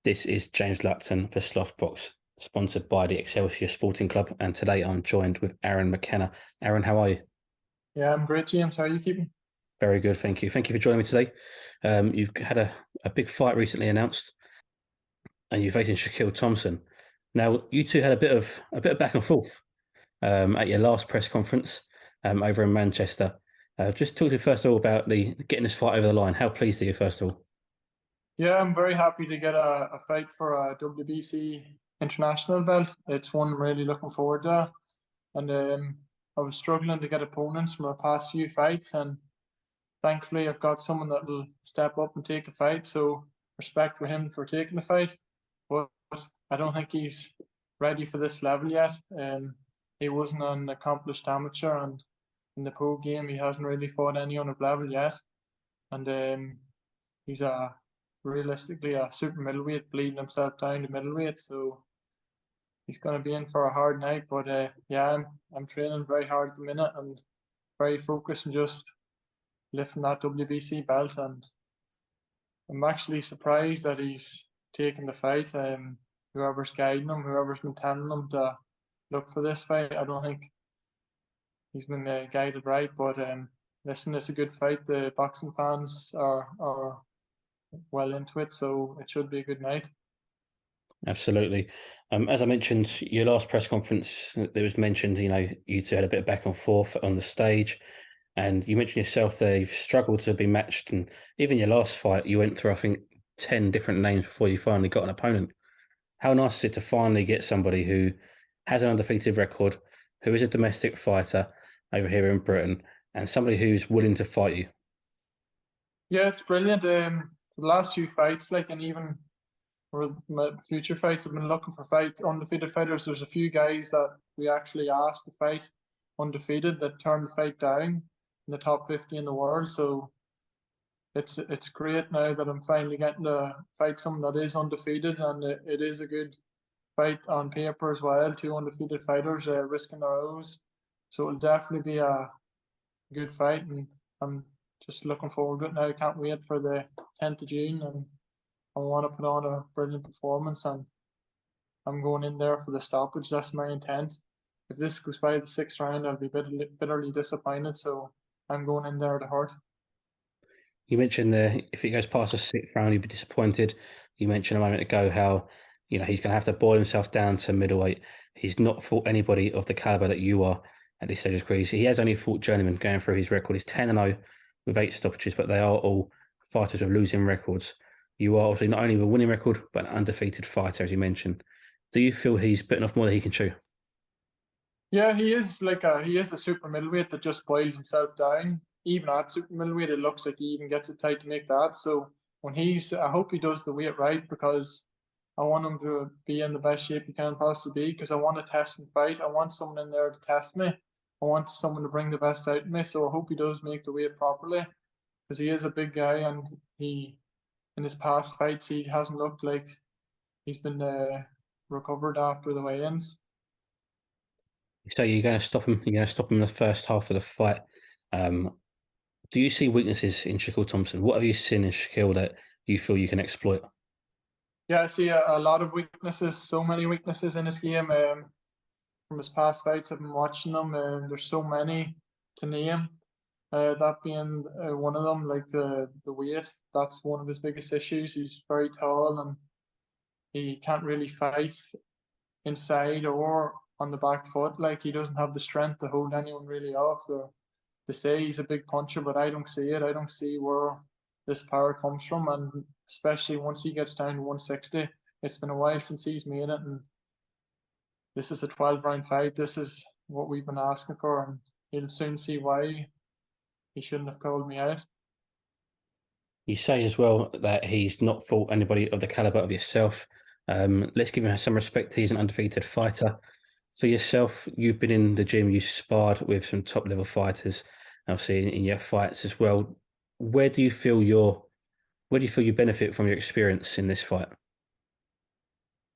This is James Lupton for Slothbox, sponsored by the Excelsior Sporting Club. And today I'm joined with Aaron Mckenna. Aaron, how are you? Yeah, I'm great, James. How are you keeping? Very good, thank you. Thank you for joining me today. You've had a big fight recently announced, and you're facing Shakiel Thompson. Now, you two had a bit of back and forth at your last press conference over in Manchester. Just talk to me first of all about the getting this fight over the line. How pleased are you, first of all? Yeah, I'm very happy to get a fight for a WBC international belt. It's one I'm really looking forward to. And I was struggling to get opponents from my past few fights, and thankfully I've got someone that will step up and take a fight. So respect for him for taking the fight. But I don't think he's ready for this level yet. He wasn't an accomplished amateur, and in the pro game he hasn't really fought anyone of level yet. And he's realistically a super middleweight, bleeding himself down to middleweight. So he's going to be in for a hard night. But yeah, I'm training very hard at the minute and very focused and just lifting that WBC belt. And I'm actually surprised that he's taking the fight. Whoever's guiding him, whoever's been telling him to look for this fight, I don't think he's been guided right. But listen, it's a good fight. The boxing fans are well into it, so it should be a good night. Absolutely. As I mentioned, your last press conference, there was mentioned, you two had a bit of back and forth on the stage. And you mentioned yourself there, you've struggled to be matched. And even your last fight, you went through, I think, 10 different names before you finally got an opponent. How nice is it to finally get somebody who has an undefeated record, who is a domestic fighter over here in Britain, and somebody who's willing to fight you? Yeah, it's brilliant. For the last few fights, and even for my future fights, I've been looking for undefeated fighters. There's a few guys that we actually asked to fight undefeated that turned the fight down in the top 50 in the world. So it's great now that I'm finally getting to fight someone that is undefeated, and it is a good fight on paper as well. Two undefeated fighters risking their ows, so it'll definitely be a good fight, and I'm just looking forward to it now. I can't wait for the 10th of June, and I want to put on a brilliant performance, and I'm going in there for the stoppage. That's my intent. If this goes by the sixth round, I'll be bitterly disappointed. So I'm going in there to hurt. You mentioned if it goes past the sixth round, you'd be disappointed. You mentioned a moment ago how he's going to have to boil himself down to middleweight. He's not fought anybody of the caliber that you are at this stage of his career. He has only fought journeyman. Going through his record, he's 10-0 with 8 stoppages, but they are all fighters with losing records. You are obviously not only with a winning record, but an undefeated fighter, as you mentioned. Do you feel he's bitten off more than he can chew? Yeah, he is he is a super middleweight that just boils himself down. Even at super middleweight, it looks like he even gets it tight to make that. So I hope he does the weight right, because I want him to be in the best shape he can possibly be, because I want to test and fight. I want someone in there to test me. I want someone to bring the best out of me. So I hope he does make the weight properly, because he is a big guy, and in his past fights, he hasn't looked like he's been recovered after the weigh-ins. So you're going to stop him. You're going to stop him in the first half of the fight. Do you see weaknesses in Shakiel Thompson? What have you seen in Shakiel that you feel you can exploit? Yeah, I see a lot of weaknesses, so many weaknesses in his game. From his past fights, I've been watching them, and there's so many to name. That being one of them, like the weight, that's one of his biggest issues. He's very tall, and he can't really fight inside or on the back foot. Like, he doesn't have the strength to hold anyone really off. So they say he's a big puncher, but I don't see it. I don't see where this power comes from, and especially once he gets down to 160, it's been a while since he's made it, and this is a 12-round fight. This is what we've been asking for, and he'll soon see why he shouldn't have called me out. You say as well that he's not fought anybody of the caliber of yourself. Let's give him some respect. He's an undefeated fighter. For yourself, you've been in the gym, you've sparred with some top level fighters, obviously in your fights as well. Where do you feel you benefit from your experience in this fight?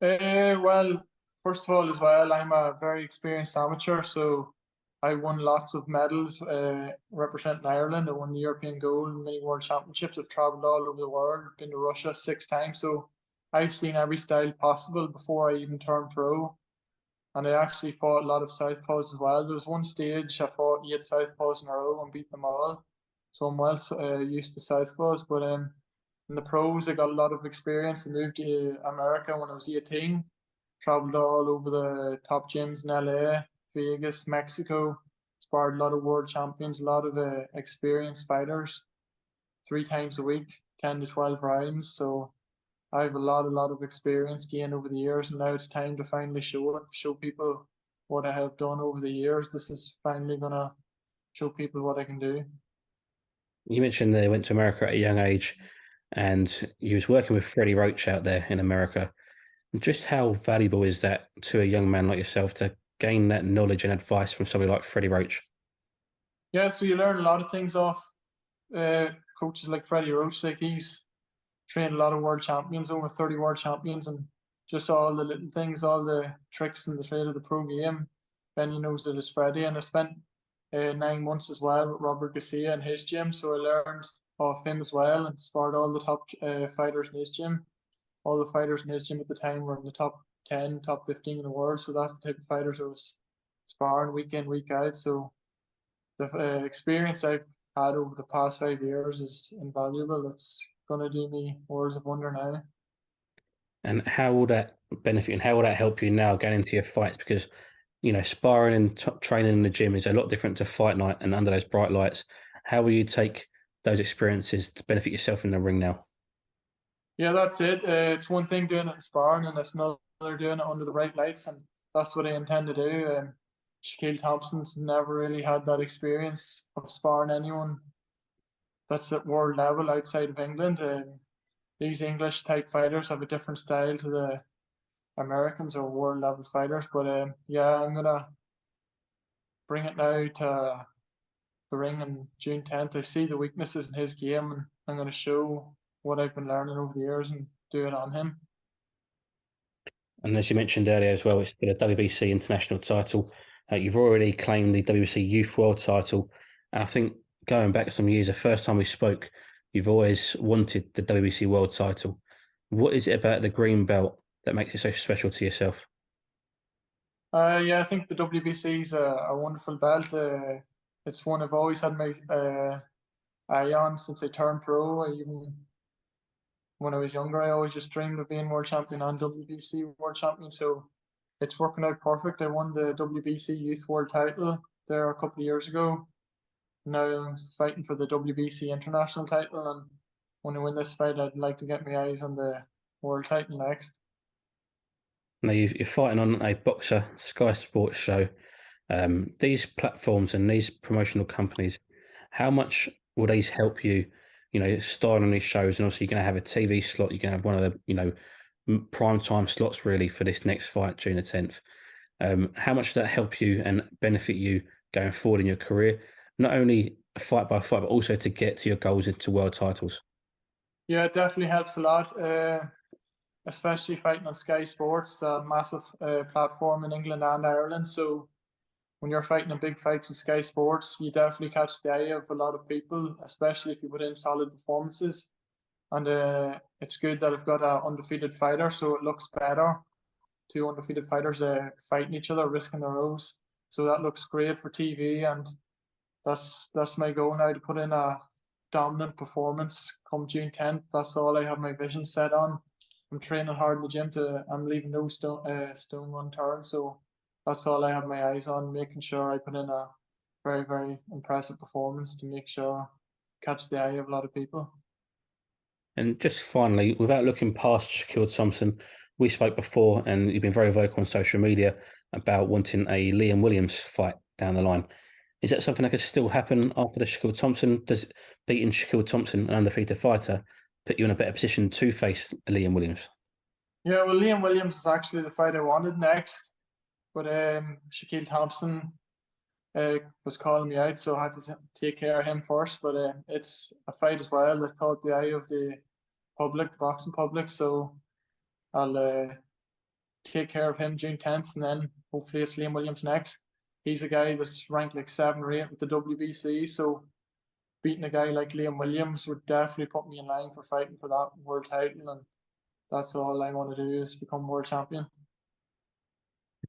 Well, first of all, as well, I'm a very experienced amateur, so I won lots of medals representing Ireland. I won the European gold, many world championships. I've traveled all over the world, been to Russia 6 times, so I've seen every style possible before I even turned pro. And I actually fought a lot of southpaws as well. There was one stage I fought 8 southpaws in a row and beat them all. So I'm well used to southpaws. But in the pros, I got a lot of experience. I moved to America when I was 18. Traveled all over the top gyms in LA, Vegas, Mexico. Sparred a lot of world champions, a lot of experienced fighters. 3 times a week, 10 to 12 rounds. So I have a lot of experience gained over the years, and now it's time to finally show people what I have done over the years. This is finally gonna show people what I can do. You mentioned they went to America at a young age, and you was working with Freddie Roach out there in America. Just how valuable is that to a young man like yourself to gain that knowledge and advice from somebody like Freddie Roach? Yeah, so you learn a lot of things off uh, coaches like Freddie Roach. Like he's trained a lot of world champions, over 30 world champions, and just all the little things, all the tricks in the trade of the pro game. Then he knows that it's Freddie, and I spent 9 months as well with Robert Garcia in his gym, so I learned off him as well and sparred all the top fighters in his gym. All the fighters in his gym at the time were in the top 10, top 15 in the world, so that's the type of fighters I was sparring week in, week out. So the experience I've had over the past 5 years is invaluable. It's going to do me words of wonder now. And how will that benefit and how will that help you now going into your fights? Because, sparring and training in the gym is a lot different to fight night and under those bright lights. How will you take those experiences to benefit yourself in the ring now? Yeah, that's it. It's one thing doing it in sparring, and it's another doing it under the bright lights, and that's what I intend to do. Shakiel Thompson's never really had that experience of sparring anyone that's at world level outside of England. These English type fighters have a different style to the Americans or world level fighters. But yeah, I'm gonna bring it now to the ring on June 10th. I see the weaknesses in his game, and I'm gonna show what I've been learning over the years and do it on him. And as you mentioned earlier as well, it's the WBC international title. You've already claimed the WBC Youth World title. And I think going back some years, the first time we spoke, you've always wanted the WBC World title. What is it about the green belt that makes it so special to yourself? Yeah, I think the WBC is a wonderful belt. It's one I've always had my eye on since I turned pro. Even when I was younger, I always just dreamed of being world champion and WBC world champion. So it's working out perfect. I won the WBC Youth World title there a couple of years ago. Now I'm fighting for the WBC International title, and when I win this fight, I'd like to get my eyes on the world title next. Now you're fighting on a boxer Sky Sports show. These platforms and these promotional companies, how much will these help you? Starring on these shows, and also you're going to have a TV slot. You're going to have one of the prime time slots really for this next fight, June the 10th. How much does that help you and benefit you going forward in your career? Not only fight by fight, but also to get to your goals into world titles. Yeah, it definitely helps a lot. Especially fighting on Sky Sports. It's a massive platform in England and Ireland. So when you're fighting in big fights in Sky Sports, you definitely catch the eye of a lot of people, especially if you put in solid performances. And it's good that I've got an undefeated fighter, so it looks better. Two undefeated fighters fighting each other, risking their lives. So that looks great for TV, and that's my goal now, to put in a dominant performance come June 10th. That's all I have my vision set on. I'm training hard in the gym I'm leaving no stone unturned. So that's all I have my eyes on, making sure I put in a very, very impressive performance to make sure catch the eye of a lot of people. And just finally, without looking past Shakiel Thompson, we spoke before, and you've been very vocal on social media about wanting a Liam Williams fight down the line. Is that something that could still happen after the Shakiel Thompson? Does beating Shakiel Thompson, an undefeated fighter, put you in a better position to face Liam Williams? Yeah, well, Liam Williams is actually the fight I wanted next, but Shakiel Thompson was calling me out, so I had to take care of him first. But it's a fight as well that caught the eye of the public, the boxing public. So I'll take care of him June 10th, and then hopefully it's Liam Williams next. He's a guy that's ranked like 7 or 8 with the WBC, so beating a guy like Liam Williams would definitely put me in line for fighting for that world title, and that's all I want to do is become world champion.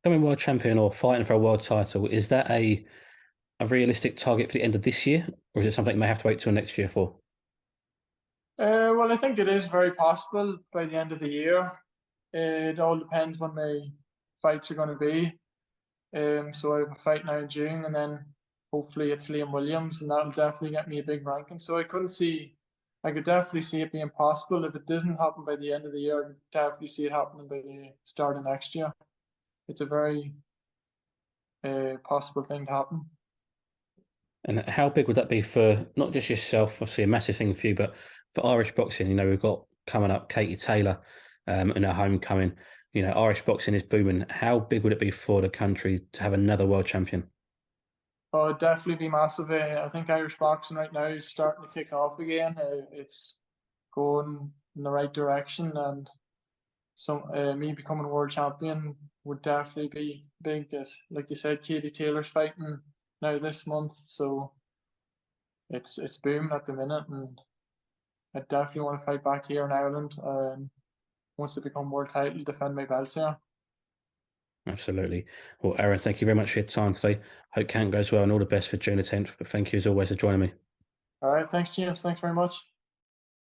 Becoming world champion or fighting for a world title, is that a realistic target for the end of this year, or is it something you may have to wait till next year for? Well, I think it is very possible by the end of the year. It all depends when my fights are going to be. So I have a fight now in June, and then hopefully it's Liam Williams, and that'll definitely get me a big ranking. So I could definitely see it being possible. If it doesn't happen by the end of the year, I could definitely see it happening by the start of next year. It's a very possible thing to happen. And how big would that be for not just yourself, obviously a massive thing for you, but for Irish boxing? You know, we've got coming up Katie Taylor in her homecoming. You know, Irish boxing is booming. How big would it be for the country to have another world champion? Oh, it'd definitely be massive. I think Irish boxing right now is starting to kick off again. It's going in the right direction, and me becoming world champion would definitely be big. This, like you said, Katie Taylor's fighting now this month, so it's booming at the minute, and I definitely want to fight back here in Ireland. Once I become world title, defend my belts here. Absolutely. Well, Aaron, thank you very much for your time today. Hope camp goes well and all the best for June 10th. But thank you as always for joining me. All right, thanks, James. Thanks very much.